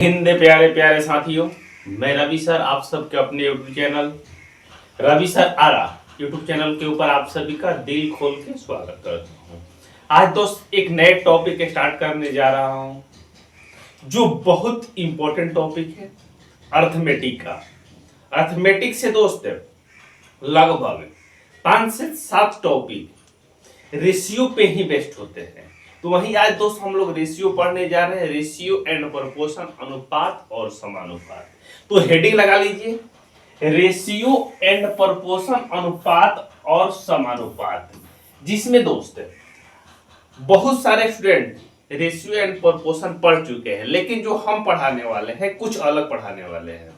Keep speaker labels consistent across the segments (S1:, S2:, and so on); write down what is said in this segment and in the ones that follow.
S1: हिंद प्यारे प्यारे साथियों, मैं रवि सर आप सबके अपने यूट्यूब चैनल रवि सर आरा यूट्यूब चैनल के ऊपर आप सभी का दिल खोल के स्वागत करता हूँ। आज दोस्त एक नए टॉपिक स्टार्ट करने जा रहा हूँ जो बहुत इंपॉर्टेंट टॉपिक है, अर्थमेटिक का। अर्थमेटिक से दोस्त लगभग 5 से 7 टॉपिक रेशियो पे ही बेस्ड होते हैं। तो वहीं आज दोस्त हम लोग रेशियो पढ़ने जा रहे हैं, रेशियो एंड प्रोपोर्शन, अनुपात और समानुपात। तो हेडिंग लगा लीजिए, रेशियो एंड प्रोपोर्शन, अनुपात और समानुपात, जिसमें दोस्त बहुत सारे स्टूडेंट रेशियो एंड प्रोपोर्शन पढ़ चुके हैं, लेकिन जो हम पढ़ाने वाले हैं कुछ अलग पढ़ाने वाले हैं।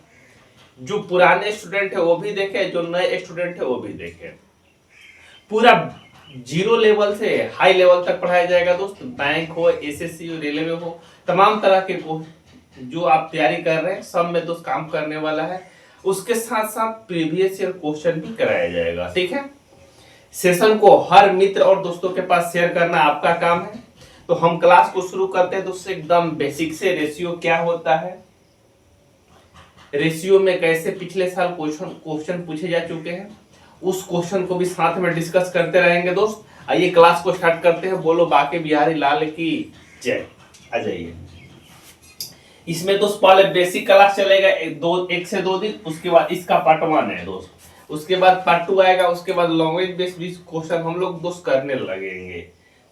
S1: जो पुराने स्टूडेंट है वो भी देखे, जो नए स्टूडेंट है वो भी देखे। पूरा 0 लेवल से हाई लेवल तक पढ़ाया जाएगा दोस्त। बैंक हो, एसएससी हो, रेलवे हो, तमाम तरह के जो आप तैयारी कर रहे हैं सब में दोस्त काम करने वाला है। उसके साथ साथ प्रीवियस ईयर क्वेश्चन भी कराया जाएगा। ठीक है, सेशन को हर मित्र और दोस्तों के पास शेयर करना आपका काम है। तो हम क्लास को शुरू करते हैं दोस्तों एकदम बेसिक से। रेशियो क्या होता है, रेशियो में कैसे पिछले साल क्वेश्चन पूछे जा चुके हैं, उस क्वेश्चन को भी साथ में डिस्कस करते रहेंगे दोस्त। आइए क्लास को स्टार्ट करते हैं। बोलो बाके बिहारी लाल की जय। आ जाइए। इसमें दोस्त पहले बेसिक क्लास चलेगा 1 से 2 दिन, उसके बाद इसका पार्ट 1 है दोस्त, उसके बाद पार्ट 2 आएगा, उसके बाद लैंग्वेज बेस्ड भी क्वेश्चन हम लोग दोस्त करने लगेंगे।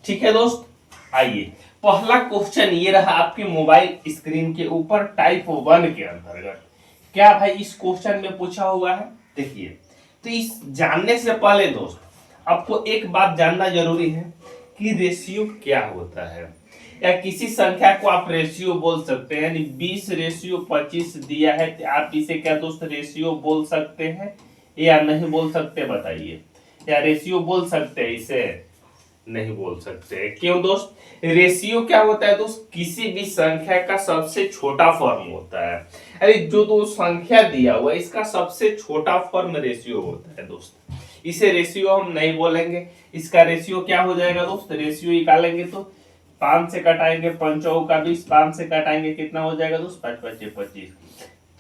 S1: ठीक है दोस्त, आइए पहला क्वेश्चन ये रहा आपके मोबाइल स्क्रीन के ऊपर, टाइप 1 के अंतर्गत। क्या भाई इस क्वेश्चन में पूछा हुआ है, देखिए। तो इस जानने से पहले दोस्त आपको एक बात जानना जरूरी है कि रेशियो क्या होता है, या किसी संख्या को आप रेशियो बोल सकते हैं। यानी 20:25 दिया है तो आप इसे क्या दोस्त रेशियो बोल सकते हैं या नहीं बोल सकते, बताइए। या रेशियो बोल सकते हैं, इसे नहीं बोल सकते। क्यों दोस्त? रेशियो क्या होता है दोस्त, किसी भी संख्या का सबसे छोटा फॉर्म होता है। अरे जो दो संख्या दिया हुआ इसका सबसे छोटा फॉर्म रेशियो होता है दोस्त। इसे रेशियो हम नहीं बोलेंगे। इसका रेशियो क्या हो जाएगा दोस्त, रेशियो निकालेंगे तो 5 से कटाएंगे 5 का 20, 5 से कटाएंगे कितना हो जाएगा दोस्त, 5 5 25।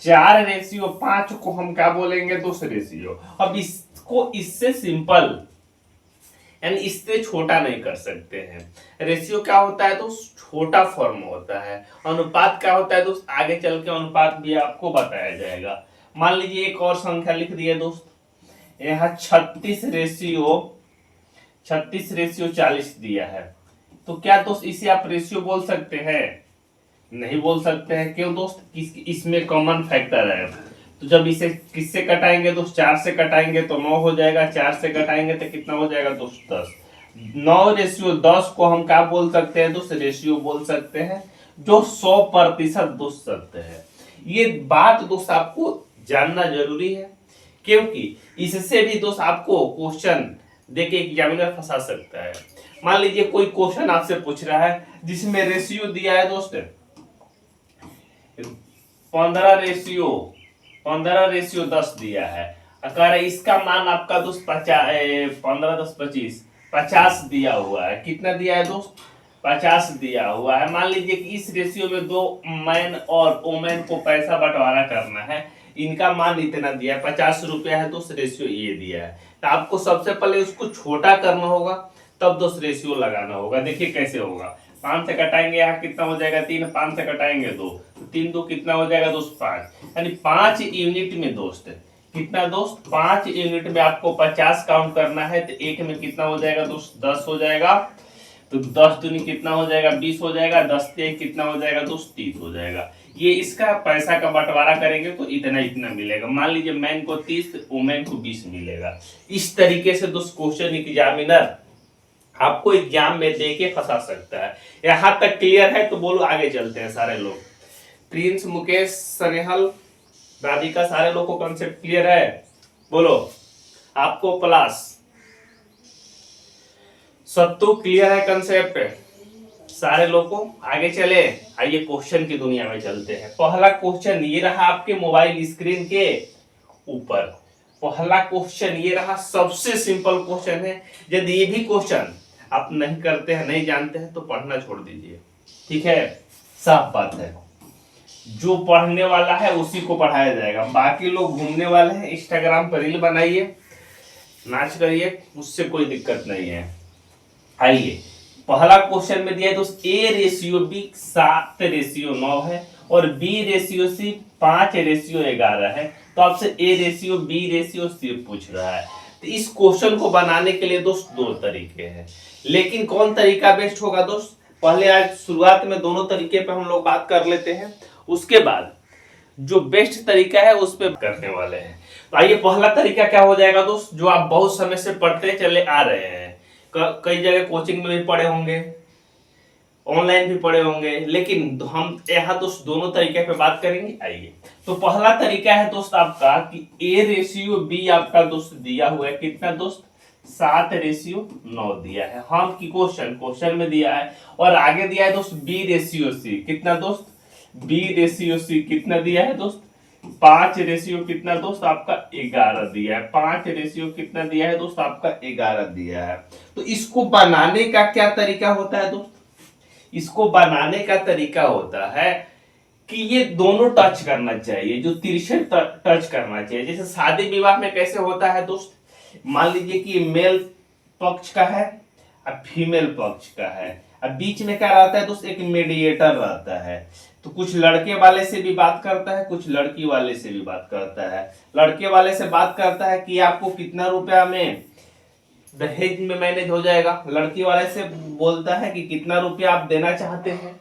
S1: 4:5 को हम क्या बोलेंगे दोस्त, रेशियो। अब इसको इससे सिंपल यानी इससे छोटा नहीं कर सकते हैं। रेशियो क्या होता है दोस्त, छोटा फॉर्म होता है। अनुपात क्या होता है दोस्त, आगे चल के अनुपात भी आपको बताया जाएगा। मान लीजिए एक और संख्या लिख दिए दोस्त, यहाँ 36:40 दिया है। तो क्या दोस्त इसे आप रेशियो बोल सकते हैं, नहीं बोल सकते हैं। क्यों दोस्त, इसमें कॉमन फैक्टर है। तो जब इसे किससे कटाएंगे दोस्त, 4 से कटाएंगे तो 9 हो जाएगा, 4 से कटाएंगे तो कितना हो जाएगा दोस्त, 10। 9:10 को हम क्या बोल सकते हैं दोस्त, रेशियो बोल सकते हैं, जो 100% दोस्त सत्य है। ये बात दोस्त आपको जानना जरूरी है, क्योंकि इससे भी दोस्त आपको क्वेश्चन देके एग्जामिनर फंसा सकता है। मान लीजिए कोई क्वेश्चन आपसे पूछ रहा है जिसमें रेशियो दिया है दोस्त 15:10 दिया है। अगर इसका मान आपका दोस्त 50 दिया हुआ है, कितना दिया है दोस्त, 50 दिया हुआ है। मान लीजिए कि इस रेशियो में 2 मैन और वोमेन को पैसा बंटवारा करना है, इनका मान इतना दिया है, 50 रुपया है दोस्त, रेशियो ये दिया है। तो आपको सबसे पहले उसको छोटा करना होगा, तब दोस्त रेशियो लगाना होगा। देखिए कैसे होगा, 5 से कटाएंगे यहाँ कितना हो जाएगा 3, 5 से कटाएंगे 2, 3 2 कितना हो जाएगा दोस्त 5। यानी 5 यूनिट में दोस्त कितना दोस्त, 5 यूनिट में आपको 50 काउंट करना है। तो एक में कितना हो जाएगा दोस्त, 10 हो जाएगा। तो 10 दूनी कितना हो जाएगा, 20 हो जाएगा। 10 से कितना हो जाएगा दोस्त, 30 हो जाएगा। ये इसका पैसा का बंटवारा करेंगे तो इतना इतना मिलेगा। मान लीजिए मैन को 30, वुमेन को 20 मिलेगा। इस तरीके से दोस्त क्वेश्चन एग्जामिनर आपको एग्जाम में देके फंसा सकता है। यहाँ तक क्लियर है? तो बोलो आगे चलते हैं सारे लोग। प्रिंस, मुकेश, स्नेहल, राधिका, सारे लोग को कॉन्सेप्ट क्लियर है? बोलो आपको प्लस। सत्तू क्लियर है कॉन्सेप्ट? सारे लोग को आगे चले। आइए क्वेश्चन की दुनिया में चलते हैं। पहला क्वेश्चन ये रहा आपके मोबाइल स्क्रीन के ऊपर। पहला क्वेश्चन ये रहा, सबसे सिंपल क्वेश्चन है। यदि ये भी क्वेश्चन आप नहीं करते हैं, नहीं जानते हैं, तो पढ़ना छोड़ दीजिए। ठीक है, साफ बात है। जो पढ़ने वाला है उसी को पढ़ाया जाएगा, बाकी लोग घूमने वाले हैं, इंस्टाग्राम पर रील बनाइए, नाच करिए, उससे कोई दिक्कत नहीं है। आइए पहला क्वेश्चन में दिया है दोस्त A/B 7/9 है और B/C 5/11 है, तो आपसे A/B/C पूछ रहा है। तो इस क्वेश्चन को बनाने के लिए दोस्त दो तरीके हैं, लेकिन कौन तरीका बेस्ट होगा दोस्त, पहले आज शुरुआत में दोनों तरीके पे हम लोग बात कर लेते हैं, उसके बाद जो बेस्ट तरीका है उस पर करने वाले हैं। तो आइए पहला तरीका क्या हो जाएगा दोस्त, जो आप बहुत समय से पढ़ते चले आ रहे हैं, कई जगह कोचिंग में भी पढ़े होंगे, ऑनलाइन भी पढ़े होंगे, लेकिन हम यहाँ दोस्त दोनों तरीके पे बात करेंगे। आइए तो पहला तरीका है दोस्त आपका कि A/B आपका दोस्त दिया हुआ है कितना दोस्त, 7/9 दिया है, हम की क्वेश्चन में दिया है, और आगे दिया है दोस्त B/C कितना दोस्त, B/C कितना दिया है दोस्त, 5 कितना दोस्त आपका 11 दिया है, 5 कितना दिया है दोस्त आपका 11 दिया है। तो इसको बनाने का क्या तरीका होता है दोस्त, इसको बनाने का तरीका होता है कि ये दोनों टच करना चाहिए, जो तिरछे टच करना चाहिए। जैसे शादी विवाह में कैसे होता है दोस्त, मान लीजिए कि मेल पक्ष का है और फीमेल पक्ष का है, अब बीच में क्या रहता है दोस्त, एक मीडिएटर रहता है, तो कुछ लड़के वाले से भी बात करता है, कुछ लड़की वाले से भी बात करता है। लड़के वाले से बात करता है कि आपको कितना रुपया में दहेज में मैनेज हो जाएगा, लड़की वाले से बोलता है कि कितना रुपया आप देना चाहते हैं।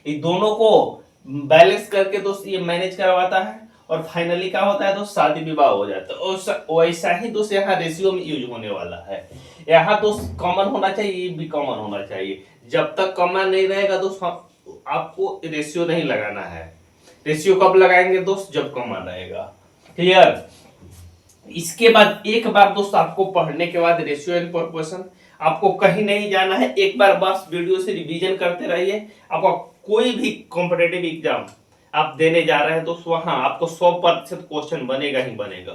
S1: इन दोनों को बैलेंस करके दोस्त ये मैनेज करवाता है, और फाइनली क्या होता है दोस्त, शादी विवाह हो जाता है। वैसा ही दोस्त यहाँ रेशियो में यूज होने वाला है। यहाँ दोस्त कॉमन होना चाहिए, ये भी कॉमन होना चाहिए। जब तक कॉमन नहीं रहेगा दोस्त आपको रेशियो नहीं लगाना है। रेशियो कब लगाएंगे दोस्त, जब कॉमन रहेगा। क्लियर। इसके बाद एक बार दोस्त आपको पढ़ने के बाद रेशियो एंड प्रोपोर्शन, आपको कहीं नहीं जाना है, एक बार बस वीडियो से रिवीजन करते रहिए। आपका कोई भी कॉम्पिटेटिव एग्जाम आप देने जा रहे हैं तो वहां आपको 100% क्वेश्चन बनेगा ही बनेगा।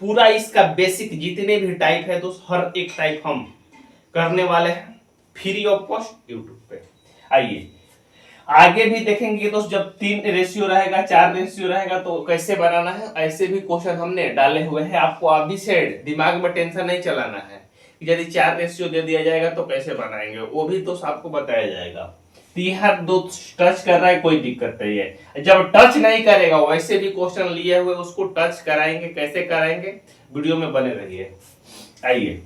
S1: पूरा इसका बेसिक जितने भी टाइप है दोस्त, हर एक टाइप हम करने वाले हैं फ्री ऑफ कॉस्ट यूट्यूब पे। आइए आगे भी देखेंगे दोस्त, जब 3 रेशियो रहेगा, 4 रेशियो रहेगा तो कैसे बनाना है, ऐसे भी क्वेश्चन हमने डाले हुए हैं। आपको अभी से दिमाग में टेंशन नहीं चलाना है कि यदि 4 रेशियो दे दिया जाएगा तो कैसे बनाएंगे, वो भी दोस्त आपको बताया जाएगा। तीहर दोस्त टच कर रहा है, कोई दिक्कत नहीं है। जब टच नहीं करेगा वैसे भी क्वेश्चन लिए हुए उसको टच कराएंगे, कैसे कराएंगे, वीडियो में बने रहिए। आइए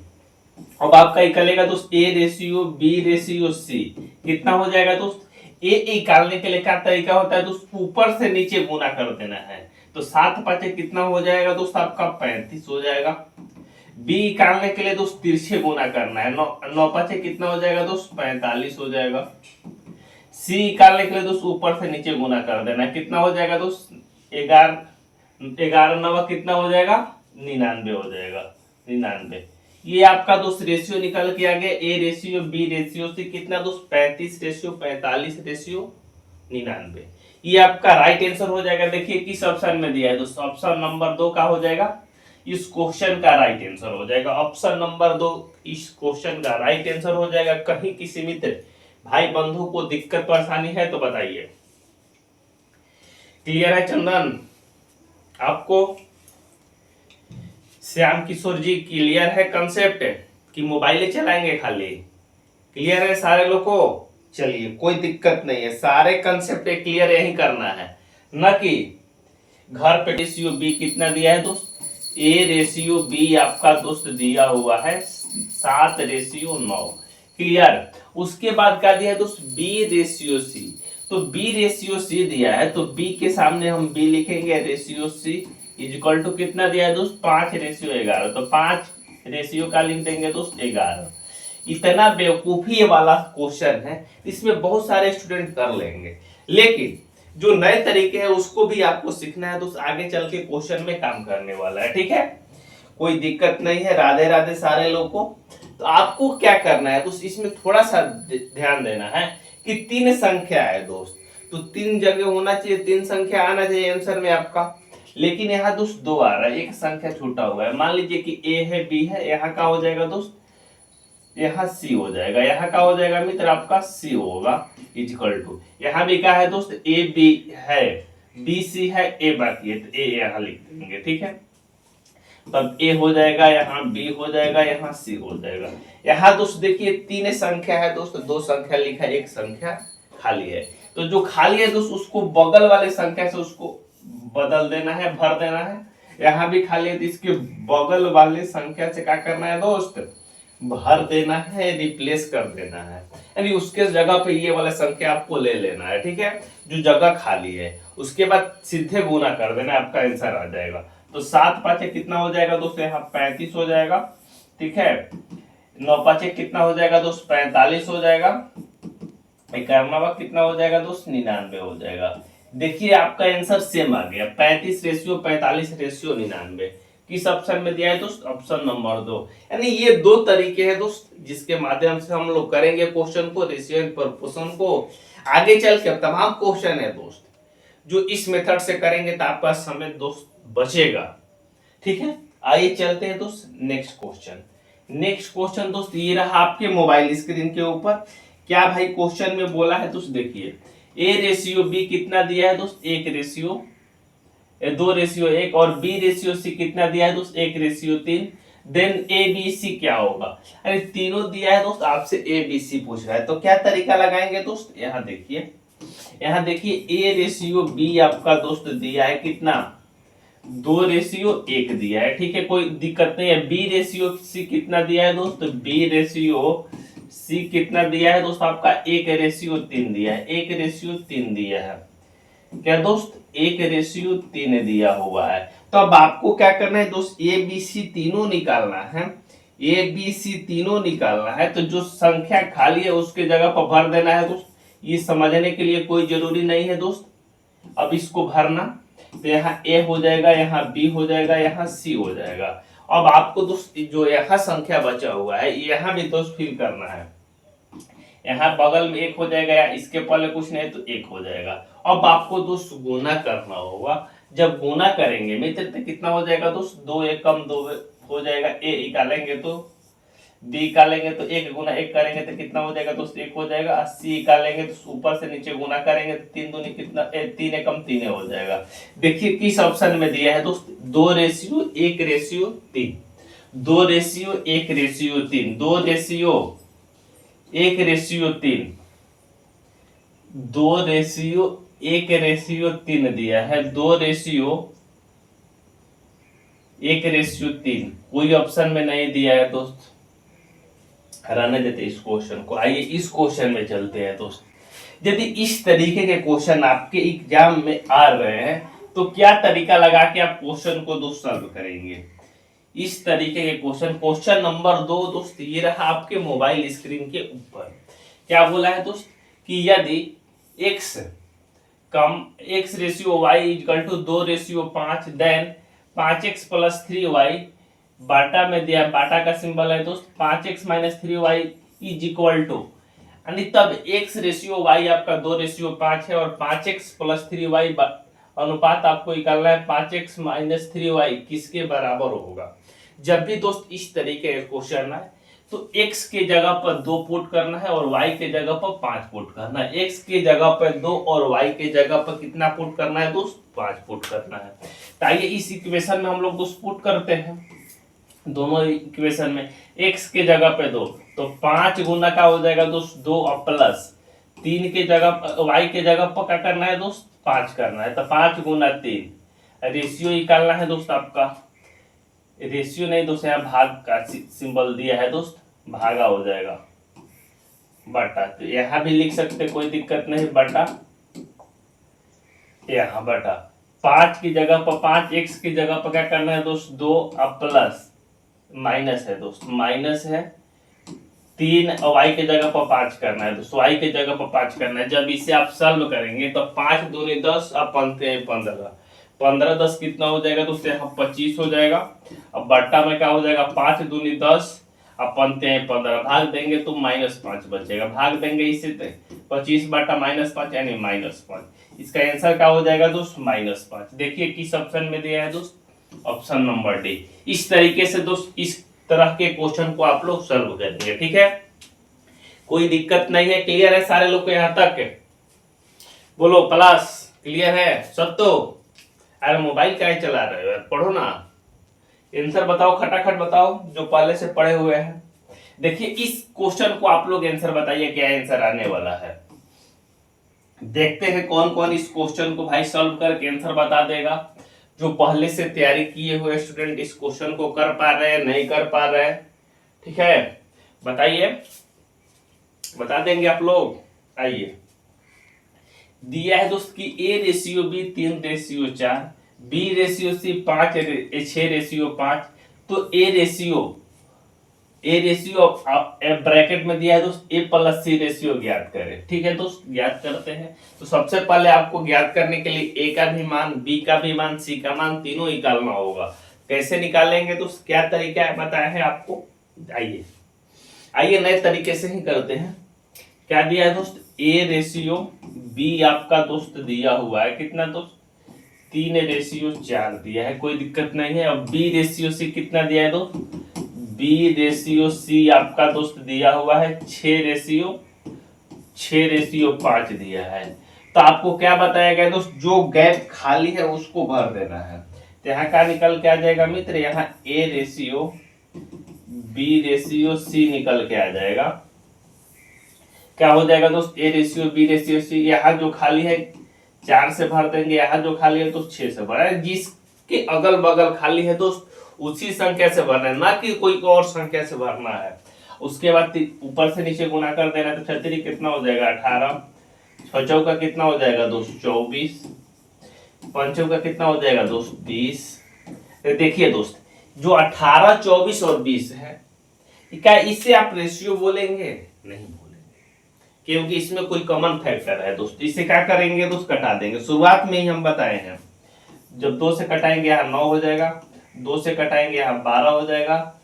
S1: अब आपका निकलेगा दोस्त A/B/C कितना हो जाएगा दोस्त। ए निकालने के लिए क्या तरीका होता है दोस्त, ऊपर से नीचे गुना कर देना है, तो 7×5 कितना हो जाएगा दोस्त आपका 35 हो जाएगा। बी निकालने के लिए दोस्त तिरछे गुना करना है, 9×5 कितना हो जाएगा दोस्त 45 हो जाएगा। सी निकालने के लिए दोस्त ऊपर से नीचे गुना कर देना है, कितना हो जाएगा दोस्त 11×9 कितना हो जाएगा 99 हो जाएगा, 99। ये आपका दोस्त रेशियो निकल के आ गया A/B/C कितना दोस्त 35:45:99। ये आपका राइट आंसर हो जाएगा। देखिए किस ऑप्शन में दिया है दोस्त, ऑप्शन नंबर 2 का हो जाएगा, इस क्वेश्चन का राइट आंसर हो जाएगा। ऑप्शन नंबर 2 इस क्वेश्चन का राइट आंसर हो जाएगा। कहीं किसी मित्र भाई बंधु को दिक्कत परेशानी है तो बताइए। क्लियर है चंदन आपको, श्याम किशोर जी क्लियर है कंसेप्ट कि मोबाइल चलाएंगे खाली, क्लियर है सारे लोग को। चलिए कोई दिक्कत नहीं है, सारे कंसेप्ट क्लियर यही करना है, न कि घर पे रेशियो बी कितना दिया है दोस्त, A/B आपका दोस्त दिया हुआ है 7/9। क्लियर। उसके बाद क्या दिया है दोस्त B/C, तो B/C दिया है तो B के सामने हम B लिखेंगे, रेशियो C इक्वल टू कितना दिया है दोस्त 5/11, तो 5 रेशियो का लिख देंगे दोस्त 11। इतना बेवकूफी वाला क्वेश्चन है, इसमें बहुत सारे स्टूडेंट कर लेंगे, लेकिन जो नए तरीके हैं उसको भी आपको सीखना है दोस्त, आगे चल के क्वेश्चन में काम करने वाला है। ठीक है, कोई दिक्कत नहीं है। राधे राधे सारे लोग को। तो आपको क्या करना है दोस्त, इसमें थोड़ा सा ध्यान देना है कि 3 संख्या है दोस्त, तो 3 जगह होना चाहिए, 3 संख्या आना चाहिए आंसर में आपका, लेकिन यहाँ दोस्त 2 आ रहा है, एक संख्या छूटा हुआ है। मान लीजिए कि A है B है, यहाँ का हो जाएगा दोस्त, यहाँ C हो जाएगा, यहाँ का हो जाएगा मित्र आपका C होगा। इज इक्वल टू, यहाँ भी क्या है दोस्त, ए बी है, बी सी है, ए बाकी है, तो ए यहाँ लिख देंगे, ठीक है। तब ए हो जाएगा, यहाँ बी हो जाएगा, यहाँ सी हो जाएगा। यहाँ दोस्त देखिए तीन संख्या है दोस्त, दो संख्या लिखा है, एक संख्या खाली है। तो जो खाली है दोस्त उसको बगल वाले संख्या से उसको बदल देना है, भर देना है। यहाँ भी खाली है तो इसके बगल वाले संख्या से क्या करना है दोस्त, भर देना है, रिप्लेस कर देना है, यानी उसके जगह पे ये वाला संख्या आपको ले लेना है, ठीक है, जो जगह खाली है। उसके बाद सीधे गुना कर देना, आपका आंसर आ जाएगा। तो 7 पाँचे कितना हो जाएगा दोस्तों, यहाँ 35 हो जाएगा, ठीक है। 9 पाँचे कितना हो जाएगा दोस्त, 45 हो जाएगा। 51 कितना हो जाएगा दोस्त, 99 हो जाएगा। देखिए आपका आंसर सेम आ गया, 35 रेशियो 45 रेशियो 99। किस ऑप्शन में दिया है दोस्त, ऑप्शन नंबर 2। यानी ये दो तरीके हैं दोस्त जिसके माध्यम से हम लोग करेंगे क्वेश्चन को, रेशियो एंड प्रोपोर्शन को। आगे चल के तमाम क्वेश्चन है दोस्त जो इस मेथड से करेंगे तो आपका समय दोस्त बचेगा, ठीक है। आइए चलते हैं दोस्त नेक्स्ट क्वेश्चन। नेक्स्ट क्वेश्चन दोस्त ये रहा आपके मोबाइल स्क्रीन के ऊपर। क्या भाई क्वेश्चन में बोला है दोस्त, देखिए ए रेशियो बी कितना दिया है दोस्त, 1 रेशियो 2 रेशियो 1, और बी रेशियो सी कितना दिया है दोस्त, 1 ratio 3। Then a b c क्या होगा, अरे तीनों दिया है दोस्त, आपसे ए बी सी पूछ रहा है, तो क्या तरीका लगाएंगे दोस्त। यहाँ देखिए ए रेशियो बी आपका दोस्त दिया है कितना, 2 रेशियो 1 दिया है, ठीक है, कोई दिक्कत नहीं है। बी रेशियो सी कितना दिया है दोस्त, बी रेशियो सी कितना दिया है दोस्त, आपका 1 रेशियो 3 दिया है, 1 रेशियो 3 दिया है, क्या दोस्त 1 रेशियो 3 दिया हुआ है। तो अब आपको क्या करना है दोस्त, ए बी सी तीनों निकालना है, ए बी सी तीनों निकालना है। तो जो संख्या खाली है उसके जगह पर भर देना है दोस्त। ये समझने के लिए कोई जरूरी नहीं है दोस्त, अब इसको भरना। तो यहाँ ए हो जाएगा, यहाँ बी हो जाएगा, यहाँ सी हो जाएगा। अब आपको दोस्त जो यहाँ संख्या बचा हुआ है यहाँ भी दोस्त फिल करना है। यहाँ बगल में 1 हो जाएगा, या इसके पहले कुछ नहीं तो 1 हो जाएगा। अब आपको दोस्त गुना करना होगा। जब गुना करेंगे मित्र तो कितना हो जाएगा दोस्त, 2 1 कम 2 हो जाएगा। ए निकालेंगे तो बी निकालेंगे तो 1 गुना 1 करेंगे तो कितना हो जाएगा दोस्त, 1 हो जाएगा। सी निकालेंगे तो ऊपर से नीचे गुना करेंगे तो 3 दूनी कितना, 3 एकम 3 हो जाएगा। देखिए किस ऑप्शन में दिया है दोस्त, 2 ratio 1 ratio 3, 2 ratio 1 ratio 3, 2 ratio 1 ratio 3, 2 ratio 1 ratio 3 दिया है, 2 रेशियो 1 रेशियो 3 कोई ऑप्शन में नहीं दिया है दोस्त, रहने देते इस क्वेश्चन को। आइए इस क्वेश्चन में चलते हैं दोस्त। यदि इस तरीके के क्वेश्चन आपके एग्जाम में आ रहे हैं तो क्या तरीका लगा के आप क्वेश्चन को दोस्त सॉल्व करेंगे। इस तरीके के क्वेश्चन नंबर 2 दोस्त ये रहा आपके मोबाइल स्क्रीन के ऊपर। क्या बोला है दोस्त कि यदि x ratio y equal to 2 ratio 5, then 5x plus 3y बाटा में दिया, बाटा का सिंबल है दोस्त 5x minus 3y is equal to, यानी तब x रेशियो y आपका 2 रेशियो 5 है और 5x प्लस 3y अनुपात आपको निकालना है 5x माइनस 3y किसके बराबर होगा। जब भी दोस्त इस तरीके का क्वेश्चन है तो x के जगह पर 2 पुट करना है और y के जगह पर 5 पुट करना है। x के जगह पर 2 और y के जगह पर कितना पुट करना है दोस्त, 5 पुट करना है। तो आइए इस इक्वेशन में हम लोग दोस्त पुट करते हैं। दोनों इक्वेशन में x के जगह पे 2 तो 5 गुना का हो जाएगा दोस्त 2 और प्लस 3 के जगह y के जगह पर क्या करना है दोस्त, 5 करना है। तो 5 गुना 3 रेशियो निकालना है दोस्त आपका, रेशियो नहीं दोस्त यहाँ भाग का सिंबल दिया है दोस्त, भागा हो जाएगा बटा। तो यहाँ भी लिख सकते कोई दिक्कत नहीं, बटा यहाँ बटा 5 की जगह पर 5x की जगह पर क्या करना है दोस्त 2 और प्लस माइनस है दोस्त, माइनस है 3 और y के जगह पर 5 करना है दोस्त, y के जगह पर 5 करना है। जब इसे आप सॉल्व करेंगे तो 5 दूनी 10 और 15 15 10 कितना हो जाएगा दोस्त, यहाँ 25 हो जाएगा। अब बट्टा में क्या हो जाएगा 5 दूनी 10 और 15 भाग देंगे तो -5 बचेगा, भाग देंगे इसे 25 बटा -5 यानी -5। इसका आंसर क्या हो जाएगा दोस्त, -5। देखिए किस ऑप्शन में दिया है दोस्त, ऑप्शन नंबर डी। इस तरीके से दोस्त इस तरह के क्वेश्चन को आप लोग सॉल्व करेंगे, ठीक है। कोई दिक्कत नहीं है, क्लियर है सारे लोग को यहाँ तक? बोलो प्लस, क्लियर है सब? तो अरे मोबाइल क्या चला रहे हो यार, पढ़ो ना। आंसर बताओ, खटाखट बताओ जो पहले से पढ़े हुए हैं। देखिए इस क्वेश्चन को आप लोग आंसर बताइए, क्या आंसर आने वाला है। देखते हैं कौन कौन इस क्वेश्चन को भाई सॉल्व करके आंसर बता देगा। जो पहले से तैयारी किए हुए स्टूडेंट इस क्वेश्चन को कर पा रहे हैं, नहीं कर पा रहे हैं, ठीक है बताइए, बता देंगे आप लोग। आइए, दिया है दोस्त कि A/B 3/4, B/C 6/5, तो ए रेशियो ब्रैकेट में दिया है दोस्त A+C रेशियो ज्ञात करें। ठीक है दोस्त, ज्ञात करते हैं। तो सबसे पहले आपको ज्ञात करने के लिए A का भी मान, B का भी मान, C का मान तीनों निकालना होगा। कैसे निकालेंगे दोस्त, क्या तरीका है बताया है आपको। आइए नए तरीके से ही करते हैं। क्या दिया है दोस्त, A/B आपका दोस्त दिया हुआ है कितना दोस्त, 3/4 दिया है, कोई दिक्कत नहीं है। अब B/C कितना दिया है दोस्त, B/C आपका दोस्त दिया हुआ है 6/5 दिया है। तो आपको क्या बताया गया दोस्त, जो गैप खाली है उसको भर देना है। तो यहाँ का निकल के आ जाएगा मित्र, यहाँ A/B/C निकल के आ जाएगा। क्या हो जाएगा दोस्त, A/B/C, यहाँ जो खाली है 4 से भर देंगे, यहाँ जो खाली है तो 6 से भर, जिसके अगल बगल खाली है दोस्त उसी संख्या से भरना है, ना कि कोई और संख्या से भरना है। उसके बाद ऊपर से नीचे गुना कर देना है, तो 6 कितना हो जाएगा 18, 6 चौका कितना हो जाएगा दोस्त 24, 5 चौका कितना हो जाएगा दोस्त 20। देखिए दोस्त जो 18, 24 और 20 है, क्या इससे आप रेशियो बोलेंगे? नहीं बोलेंगे, क्योंकि इसमें कोई कॉमन फैक्टर है दोस्त। इसे क्या करेंगे दोस्त, कटा देंगे। शुरुआत में ही हम बताए हैं, जब 2 से कटाएंगे यहाँ 9 हो जाएगा, 2 से कटाएंगे यहाँ 12 हो जाएगा,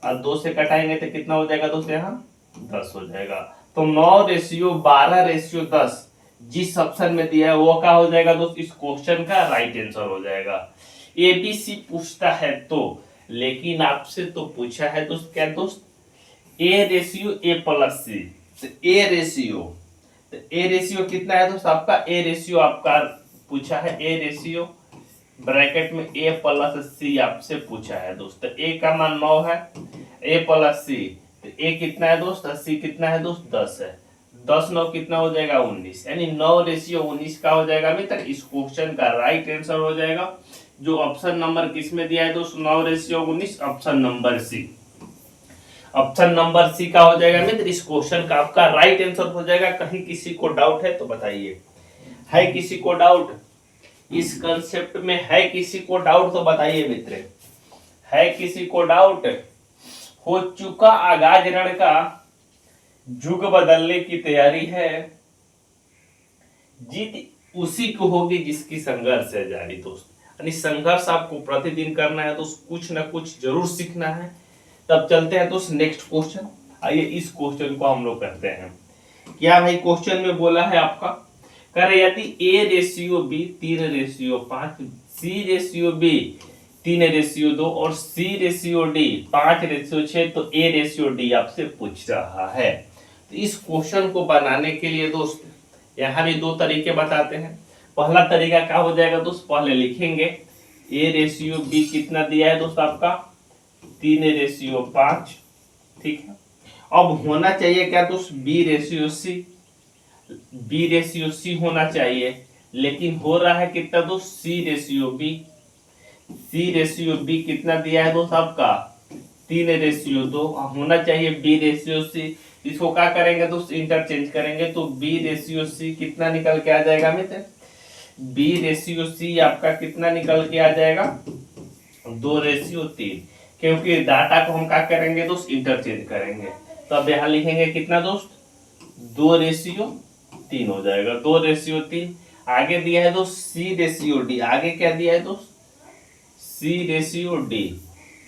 S1: और 2 से कटाएंगे तो कितना हो जाएगा दोस्त, यहाँ 10 हो जाएगा। तो 9/12/10 जिस ऑप्शन में दिया है वो क्या हो जाएगा दोस्त, इस क्वेश्चन का राइट आंसर हो जाएगा। ABC पूछता है तो, लेकिन आपसे तो पूछा है दोस्त क्या दोस्त, A/A+C। तो A रेशियो कितना है दोस्त आपका, A रेशियो आपका पूछा है, A रेशियो ब्रैकेट में A+C आपसे पूछा है दोस्त। A का मान 9 है, A+C, तो A कितना है दोस्त, 80 कितना है दोस्त 10 है, 10 9 कितना हो जाएगा 19, यानी 9/19 का हो जाएगा मित्र इस क्वेश्चन का राइट आंसर हो जाएगा। जो ऑप्शन नंबर किसमें दिया है दोस्त, 9/19, option number c. Option number c का हो जाएगा मित्र इस क्वेश्चन का आपका राइट आंसर हो जाएगा। कहीं किसी को डाउट है तो बताइए, है किसी को डाउट इस कंसेप्ट में, है किसी को डाउट तो बताइए मित्र, है किसी को डाउट? हो चुका आगाज रण का, युग बदलने की तैयारी है, जीत उसी को होगी जिसकी संघर्ष है जारी दोस्त। यानी संघर्ष आपको प्रतिदिन करना है तो कुछ ना कुछ जरूर सीखना है। तब चलते हैं दोस्त नेक्स्ट क्वेश्चन। आइए इस क्वेश्चन को हम लोग करते हैं। क्या भाई क्वेश्चन में बोला है आपका, करे यदि A/B 3/5, C/B 3/2 और C/D 5/6, तो A/D आपसे पूछ रहा है। तो इस क्वेश्चन को बनाने के लिए दोस्त यहाँ भी 2 तरीके बताते हैं। पहला तरीका क्या हो जाएगा दोस्त, पहले लिखेंगे A/B कितना दिया है दोस्त आपका 3/5, ठीक है। अब होना चाहिए क्या दोस्त B/C होना चाहिए, लेकिन हो रहा है कितना दोस्त C/B कितना दिया है दोस्त आपका 3/2, होना चाहिए B/C। इसको क्या करेंगे दोस्त, इंटरचेंज करेंगे, तो B/C कितना निकल के आ जाएगा मित्र, B/C आपका कितना निकल के आ जाएगा 2/3, क्योंकि डाटा को हम क्या करेंगे दोस्त, इंटरचेंज करेंगे। तो अब यहाँ लिखेंगे कितना दोस्त 2/3 हो जाएगा, 2/3। आगे दिया है दोस्त C/D, आगे क्या दिया है दोस्त C/D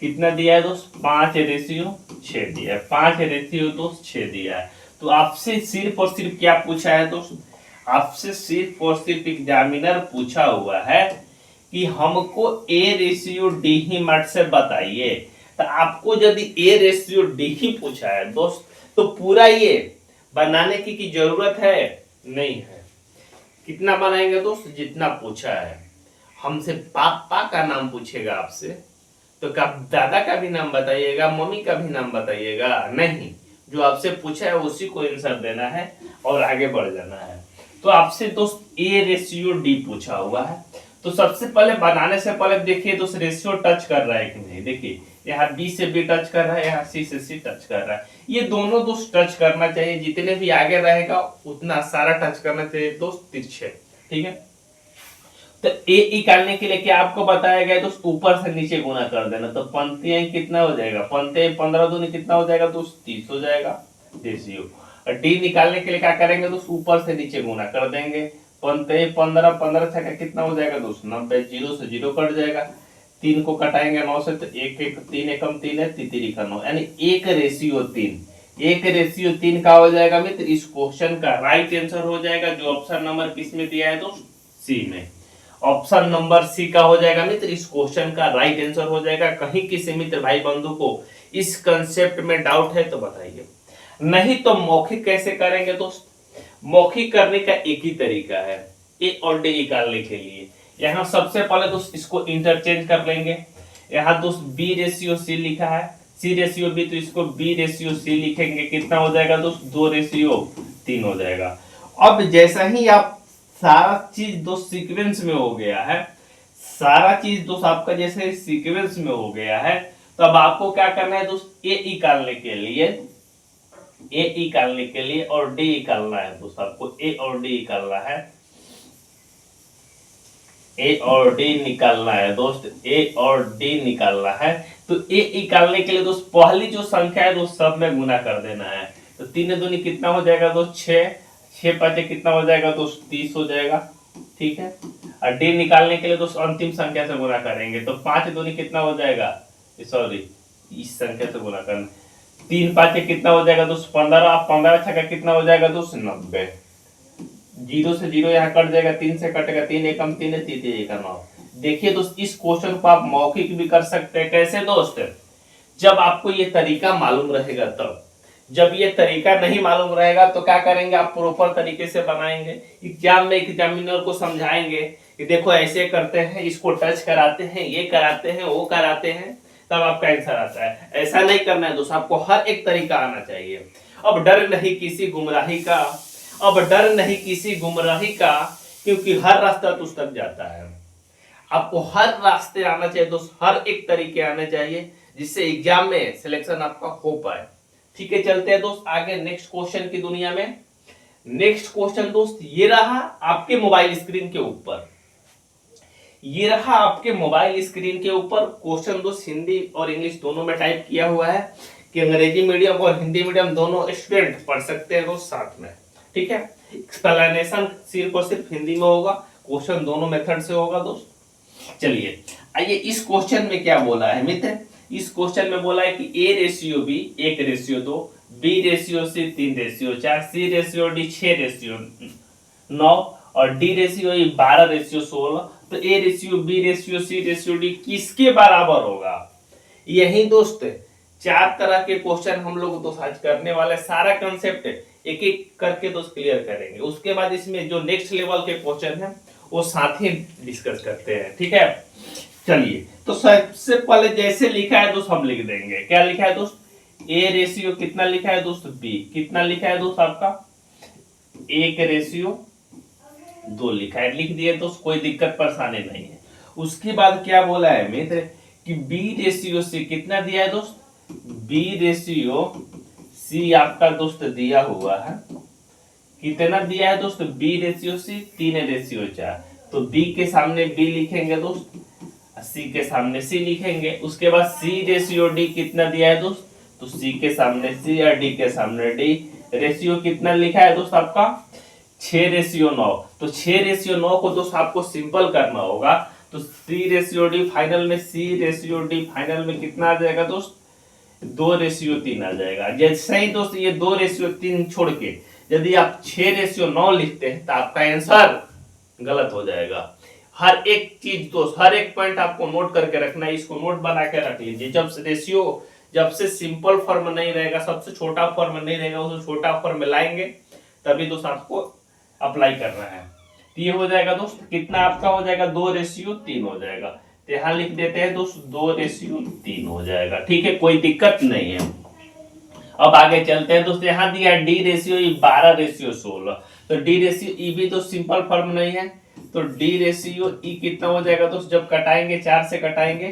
S1: कितना दिया है दोस्त 5/6 दिया है, 5/6 दिया है। तो आपसे सिर्फ और सिर्फ क्या पूछा है दोस्त, आपसे सिर्फ और सिर्फ एग्जामिनर पूछा हुआ है कि हमको A/D ही मत से बताइए। तो आपको यदि A/D ही पूछा है दोस्त, तो पूरा ये बनाने की जरूरत है नहीं है। कितना बनाएंगे दोस्त? जितना पूछा है। हमसे पापा का नाम पूछेगा आपसे तो क्या दादा का भी नाम बताइएगा, मम्मी का भी नाम बताइएगा? नहीं, जो आपसे पूछा है उसी को आंसर देना है और आगे बढ़ जाना है। तो आपसे दोस्त A/D पूछा हुआ है, तो सबसे पहले बनाने से पहले देखिए दोस्त रेशियो टच कर रहा है कि नहीं। देखिए यहाँ B से B टच कर रहा है, यहाँ C से C टच कर रहा है। ये दोनों दोस्त टच करना चाहिए, जितने भी आगे रहेगा उतना सारा टच करना चाहिए दोस्त तिरछे। ठीक है, तो ए निकालने के लिए क्या आपको बताया गया दोस्त? ऊपर से नीचे गुना कर देना। तो पंक्तियां कितना हो जाएगा? पंक्तियां 15 दूनी कितना हो जाएगा दोस्त? 30 हो जाएगा रेशियो। और डी निकालने के लिए क्या करेंगे दोस्त? ऊपर से नीचे गुना कर देंगे। पंक्तियां 15 15 छका कितना हो जाएगा दोस्त? 90। जीरो से जीरो कट जाएगा, 3 को कटाएंगे 9 से तो 1 1 3 एकम 3 है, तितरी का 9 यानी 1/3। 1/3 का हो जाएगा मित्र इस क्वेश्चन का राइट आंसर हो जाएगा, जो ऑप्शन नंबर किस में दिया है दोस्त? सी में। ऑप्शन नंबर सी का हो जाएगा मित्र इस क्वेश्चन का राइट आंसर हो जाएगा। कहीं किसी मित्र भाई बंधु को इस कंसेप्ट में डाउट है तो बताइए, नहीं तो मौखिक कैसे करेंगे दोस्त? मौखिक करने का एक ही तरीका है ए और डी निकालने के लिए। यहाँ सबसे पहले दोस्त इसको इंटरचेंज कर लेंगे। यहाँ दोस्त B/C लिखा है, C/B, तो इसको B/C लिखेंगे। कितना हो जाएगा दोस्त? 2/3 हो जाएगा। अब जैसा ही आप सारा चीज दोस्त सीक्वेंस में हो गया है, सारा चीज दोस्त आपका जैसे सीक्वेंस में हो गया है, तो अब आपको क्या करना है दोस्त? ए निकालने के लिए और डी निकालना है दोस्त। आपको ए और डी निकालना है, ए और डी निकालना है दोस्त, ए और डी निकालना है। तो ए निकालने के लिए दोस्त पहली जो संख्या है दोस्त सब में गुना कर देना है। तो 3 दूनी कितना हो जाएगा दोस्त? 6। 6 5 कितना हो जाएगा दोस्त? 30 हो जाएगा। ठीक है, और डी निकालने के लिए दोस्त अंतिम संख्या से गुना करेंगे। तो 5 दूनी कितना हो जाएगा? सॉरी, इस संख्या से गुना करना। 3 5 कितना हो जाएगा दोस्त? 15। 15 छक्का कितना हो जाएगा दोस्त? 90। जीरो से जीरो यहाँ कट जाएगा, 3 से कटेगा, 3 एकम 3 है, 3 एकम 9। देखिए दोस्त इस क्वेश्चन को आप मौखिक भी कर सकते हैं। कैसे दोस्त? जब आपको ये तरीका मालूम रहेगा तब। जब ये तरीका नहीं मालूम रहेगा तो क्या करेंगे आप? प्रॉपर तरीके से बनाएंगे, एग्जाम में एग्जामिनर को समझाएंगे कि देखो ऐसे करते हैं, इसको टच कराते हैं, ये कराते हैं, वो कराते हैं, तब आपका आंसर आता है। ऐसा नहीं करना है दोस्त, आपको हर एक तरीका आना चाहिए। अब डर नहीं किसी गुमराही का, अब डर नहीं किसी गुमराही का, क्योंकि हर रास्ता तुझ तक जाता है। आपको हर रास्ते आना चाहिए दोस्त, हर एक तरीके आने चाहिए, जिससे एग्जाम में सिलेक्शन आपका हो पाए। ठीक है, चलते हैं दोस्त आगे नेक्स्ट क्वेश्चन की दुनिया में। नेक्स्ट क्वेश्चन दोस्त ये रहा आपके मोबाइल स्क्रीन के ऊपर, ये रहा आपके मोबाइल स्क्रीन के ऊपर क्वेश्चन दोस्त। हिंदी और इंग्लिश दोनों में टाइप किया हुआ है कि अंग्रेजी मीडियम और हिंदी मीडियम दोनों स्टूडेंट पढ़ सकते हैं दोस्त साथ में। ठीक है, एक्सप्लेनेशन सिर्फ और सिर्फ हिंदी में होगा, क्वेश्चन दोनों मेथड से होगा दोस्त। चलिए आइए इस क्वेश्चन में क्या बोला है मित्र? इस क्वेश्चन में बोला है कि A/B 1/2, B/C 3/4, C/D 6/9 और D/E 12/16। तो A/B/C/D किसके बराबर होगा? यही दोस्त 4 तरह के क्वेश्चन हम लोग दोस्त आज करने वाले। सारा कंसेप्ट एक एक करके दोस्त क्लियर करेंगे। उसके बाद इसमें जो नेक्स्ट लेवल के क्वेश्चन है वो साथ ही डिस्कस करते हैं। ठीक है, चलिए तो सबसे पहले जैसे लिखा है दोस्त हम लिख देंगे। क्या लिखा है दोस्त? A/, कितना लिखा है दोस्त? B। कितना लिखा है दोस्त आपका? 1/2 लिखा है, लिख दिए दोस्त, कोई दिक्कत परेशानी नहीं है। उसके बाद क्या बोला है मित्र कि B/C कितना दिया है दोस्त? B/C आपका दोस्त दिया हुआ है, कितना दिया है दोस्त? B/C 3/4। तो B के सामने B लिखेंगे दोस्त, C के सामने C लिखेंगे। उसके बाद C/D कितना दिया है दोस्त? तो C के सामने C और D के सामने D। रेशियो कितना लिखा है दोस्त आपका? 6/9। तो 6/9 को दोस्त आपको सिंपल करना होगा। तो C/D फाइनल में, C/D फाइनल में कितना आ जाएगा दोस्त? 2/3 आ जाएगा। जैसे ही दोस्त ये 2/3 छोड़ के यदि आप 6/9 लिखते हैं तो आपका आंसर गलत हो जाएगा। हर एक चीज दोस्त, हर एक पॉइंट आपको नोट करके रखना है। इसको नोट बना के रख लीजिए। जब रेशियो जब से सिंपल फॉर्म नहीं रहेगा, सबसे छोटा फॉर्म नहीं रहेगा, उसे छोटा फॉर्म में लाएंगे तभी दोस्त आपको अप्लाई करना है। तो ये हो जाएगा दोस्त, कितना आपका हो जाएगा 2:3 हो जाएगा। तो यहाँ लिख देते हैं दोस्त 2:3 हो जाएगा। ठीक है, कोई दिक्कत नहीं है। अब आगे चलते हैं दोस्त, यहाँ दिया डी रेशियो 12:16। तो डी रेशियो ई भी तो सिंपल फॉर्म नहीं है, तो डी रेशियो ई कितना हो जाएगा दोस्त, जब कटाएंगे 4 से कटाएंगे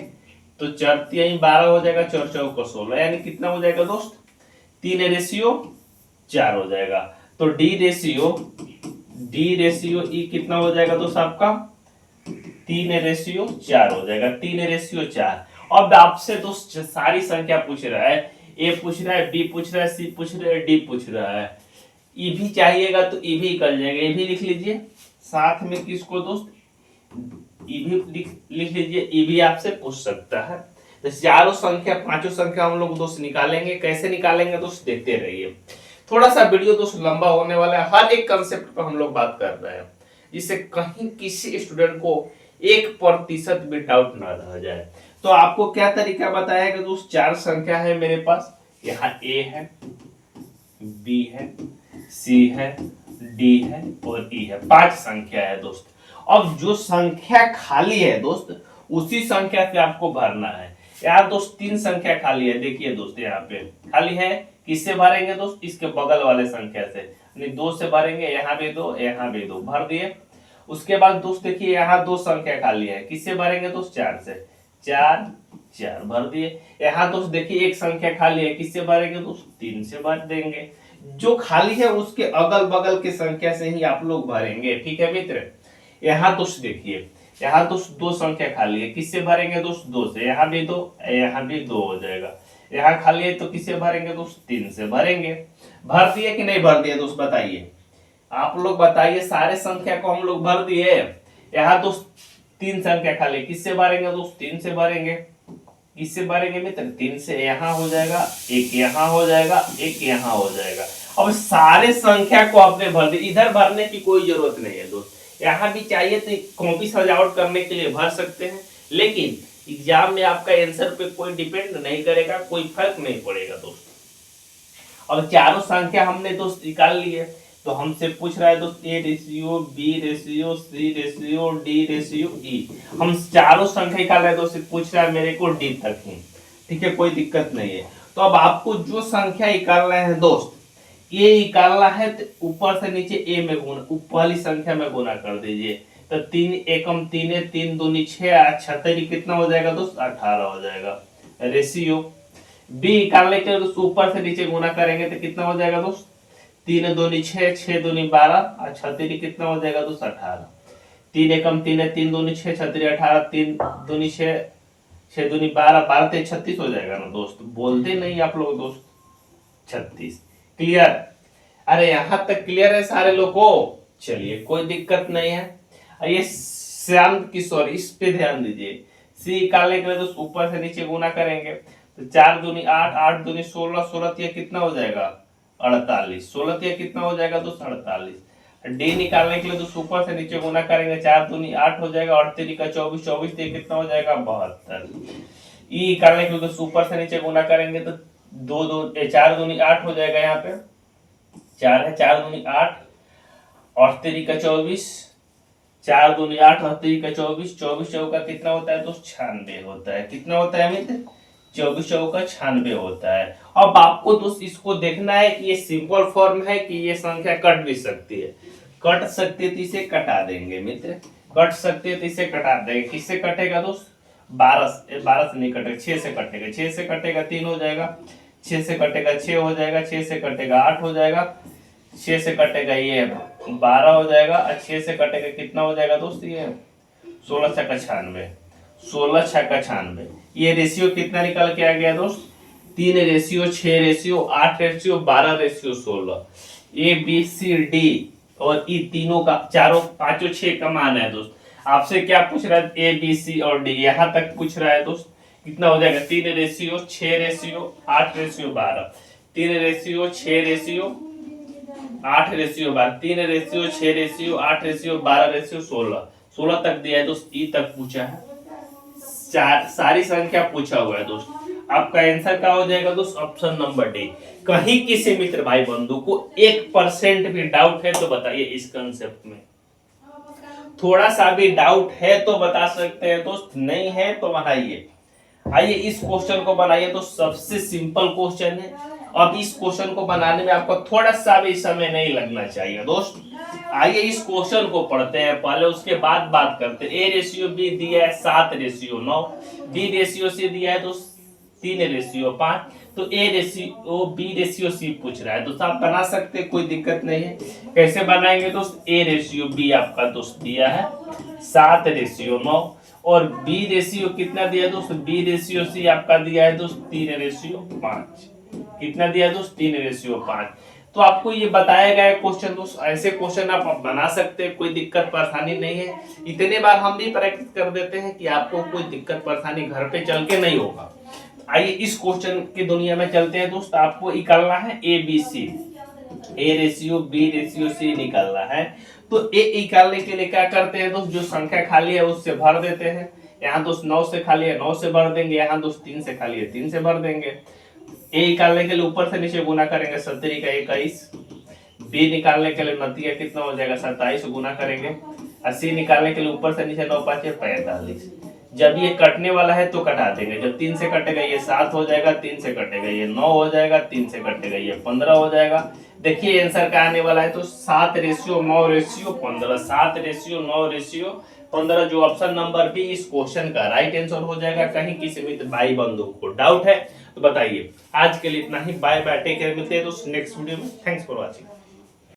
S1: तो 4×3 12 हो जाएगा, 4×4 16, यानी कितना हो जाएगा दोस्त 3:4 हो जाएगा। तो डी रेशियो ई कितना हो जाएगा दोस्त आपका 3:4 हो जाएगा, 3:4। अब आपसे दोस्त सारी संख्या पूछ रहा है, ए पूछ रहा है, बी पूछ रहा है, सी पूछ रहा है, डी पूछ रहा है। ई भी चाहिएगा तो ई भी कर जाएगा, ये भी लिख लीजिए साथ में किसको दोस्त, ई भी लिख लीजिए, ई भी आपसे पूछ सकता है। तो चारों संख्या पांचों संख्या हम लोग दोस्त निकालेंगे, कैसे निकालेंगे दोस्त देखते रहिए। थोड़ा सा वीडियो दोस्त लंबा होने वाला है, हर एक कंसेप्ट पर हम लोग बात कर रहे हैं, जिससे कहीं किसी स्टूडेंट को 1% भी डाउट ना रह जाए। तो आपको क्या तरीका बताया कि दोस्त 4 संख्या है मेरे पास, यहाँ ए है, बी है, सी है, डी है और ई है, 5 संख्या है दोस्त। अब जो संख्या खाली है दोस्त उसी संख्या से आपको भरना है। यहाँ दोस्त 3 संख्या खाली है, देखिए दोस्त यहाँ पे खाली है, किससे भरेंगे दोस्त, इसके बगल वाले संख्या से, यानी 2 से भरेंगे, यहाँ भी 2 यहाँ भी 2 भर दिए। उसके बाद दोस्त देखिए यहाँ 2 संख्या खाली है, किससे भरेंगे दोस्त 4 से, 4 भर दिए। यहाँ दोस्त देखिए एक संख्या खाली है, किससे भरेंगे दोस्त 3 से भर देंगे। जो खाली है उसके अगल बगल के संख्या से ही आप लोग भरेंगे। ठीक है मित्र, यहाँ दोस्त देखिए यहाँ दोस्त 2 संख्या खाली है, किससे भरेंगे दोस्त 2 से, यहाँ भी 2 यहाँ भी 2 हो जाएगा। यहाँ खाली है तो किससे भरेंगे दोस्त 3 से भरेंगे। भर दिए कि नहीं भर दिए दोस्त बताइए, आप लोग बताइए, सारे संख्या को हम लोग भर दिए। यहाँ दोस्त 3 संख्या खाली, किससे भरेंगे दोस्त 3 से भरेंगे। किससे भरेंगे मित्र 3 से, यहाँ हो जाएगा, एक यहाँ हो जाएगा, एक यहाँ हो जाएगा। अब सारे संख्या को आपने भर दिया, इधर भरने की कोई जरूरत नहीं है दोस्त। यहाँ भी चाहिए तो कॉपी सजावट करने के लिए भर सकते हैं, लेकिन एग्जाम में आपका आंसर पे कोई डिपेंड नहीं करेगा, कोई फर्क नहीं पड़ेगा दोस्त। अब चारों संख्या हमने दोस्त निकाल ली है, तो हमसे पूछ रहा है दोस्त A ratio, B ratio, C ratio, D ratio, E. हम चारों संख्या निकाल रहे हैं दोस्त, पूछ रहा है मेरे को डी तक ही। ठीक है, कोई दिक्कत नहीं है। तो अब आपको जो संख्या निकालना है दोस्त, ए निकालना है तो ऊपर से नीचे ए में गुना, पहली संख्या में गुना कर दीजिए। तो 3 एकम 3 3 दूनी 6, 36 कितना हो जाएगा दोस्त 18 हो जाएगा रेशियो। बी निकालने के लिए ऊपर से नीचे गुना करेंगे तो कितना हो जाएगा दोस्त 3 दूनी 6, 6 दूनी 12 और 36 कितना हो जाएगा दोस्त 18। 3 एकम 3 3 दूनी 6, 36 18, 3 दूनी 6, 6 दूनी 12, 12 से 36 हो जाएगा ना दोस्त, बोलते नहीं आप लोग दोस्त 36। क्लियर, अरे यहां तक क्लियर है सारे लोग को, चलिए कोई दिक्कत नहीं है। ये श्याम किशोर इस पे ध्यान दीजिए, सी निकालने के लिए तो ऊपर से नीचे गुना करेंगे, तो 4 दूनी 8, 8 दूनी 16, 16 कितना हो जाएगा 48, 16 कितना हो जाएगा दोस्त 48। डी निकालने के लिए तो ऊपर से नीचे गुना करेंगे, 4 दूनी 8 हो जाएगा, 8 3 का 24, 24 कितना हो जाएगा 72। ई निकालने के लिए तो ऊपर से नीचे गुना करेंगे तो 4 दूनी 8 हो जाएगा, यहाँ पे 4 है, 4 दूनी 8 और 3 का 24, 4 दूनी 8 और 3 का 24, 24 चौका कितना होता है दोस्त 96 होता है। कितना होता है मित्र 24 चौका 96 होता है। अब आपको दोस्त इसको देखना है कि ये सिंपल फॉर्म है कि ये संख्या कट भी सकती है, कट सकती है तो इसे कटा देंगे मित्र, कट सकते हैं तो इसे कटा देंगे। किससे कटेगा दोस्त 12 से नहीं कटेगा, 6 से कटेगा, 6 से कटेगा 3 हो जाएगा, 6 से कटेगा 6 हो जाएगा, 6 से कटेगा 8 हो जाएगा, 6 से कटेगा ये 12 हो जाएगा, और 6 से कटेगा कितना हो जाएगा दोस्त ये 16 छक्का 96, 16 छक्का 96। ये रेशियो कितना निकल के आ गया दोस्त 3 ratio 6 ratio 8 ratio 12 ratio 16। A b c d और ई तीनों का चारों पांचों 6 का मान है दोस्त। आपसे क्या पूछ रहा है ए बी सी और डी, यहाँ तक पूछ रहा है दोस्त, कितना हो जाएगा 3 ratio 6 ratio 8 ratio 12, 3 ratio 6 ratio 8 ratio 12, 3 ratio 6 ratio 8 ratio 12 ratio 16, 16 तक दिया है दोस्त, ई तक पूछा है, सारी संख्या पूछा हुआ है दोस्त। आपका आंसर क्या हो जाएगा दोस्त, ऑप्शन नंबर डी। कहीं किसी मित्र भाई बंधु को 1% भी डाउट है तो बताइए इस कंसेप्ट में, थोड़ा सा भी डाउट है तो बता सकते हैं दोस्त, नहीं है तो बनाइए। आइए इस क्वेश्चन को बनाइए। तो सबसे सिंपल क्वेश्चन है। अब इस क्वेश्चन को बनाने में आपको थोड़ा सा भी समय नहीं लगना चाहिए दोस्त। आइए इस क्वेश्चन को पढ़ते हैं पहले, उसके बाद बात करते हैं। A/B दिया है 7:9, B/C दिया है तो 3:5, तो A/B/C पूछ रहा है। तो आप बना सकते हैं, कोई दिक्कत नहीं है। कैसे बनाएंगे दोस्त, A/B आपका दोस्त दिया है 7:9 और B रेशियो कितना दिया है दोस्त, B/C आपका दिया है दोस्त 3:5। कितना दिया है दोस्त, 3:5। तो आपको ये बताया गया है क्वेश्चन दोस्त। ऐसे क्वेश्चन आप बना सकते हैं, कोई दिक्कत परेशानी नहीं है। इतने बार हम भी प्रैक्टिस कर देते हैं कि आपको कोई दिक्कत परेशानी घर पे चल के नहीं होगा। आइए इस क्वेश्चन की दुनिया में चलते हैं दोस्त। आपको निकालना है ABC, A/B/C निकालना है। तो ए निकालने के लिए क्या करते हैं दोस्त, जो संख्या खाली है उससे भर देते हैं। यहाँ दोस्त 9 से खाली है 9 से भर देंगे, यहाँ दोस्त 3 से खाली है 3 से भर देंगे। ए निकालने के लिए ऊपर से नीचे गुना करेंगे, 70 का 21। बी निकालने के लिए 29 कितना हो जाएगा, 27 गुना करेंगे। 80 निकालने के लिए ऊपर से नीचे 9 5 45। जब ये कटने वाला है तो कटा देंगे। जब 3 से कटेगा ये 7 हो जाएगा, 3 से कटेगा ये 9 हो जाएगा, 3 से कटेगा ये 15 हो जाएगा। देखिए आंसर क्या आने वाला है, तो 7:9:15, 7:9:15, जो ऑप्शन नंबर बी इस क्वेश्चन का राइट आंसर हो जाएगा। कहीं किसी मित्र भाई बंधु को डाउट है तो बताइए। आज के लिए इतना ही, बाय बाय, टेक केयर, मिलते हैं दोस्त नेक्स्ट वीडियो में। Thanks for watching.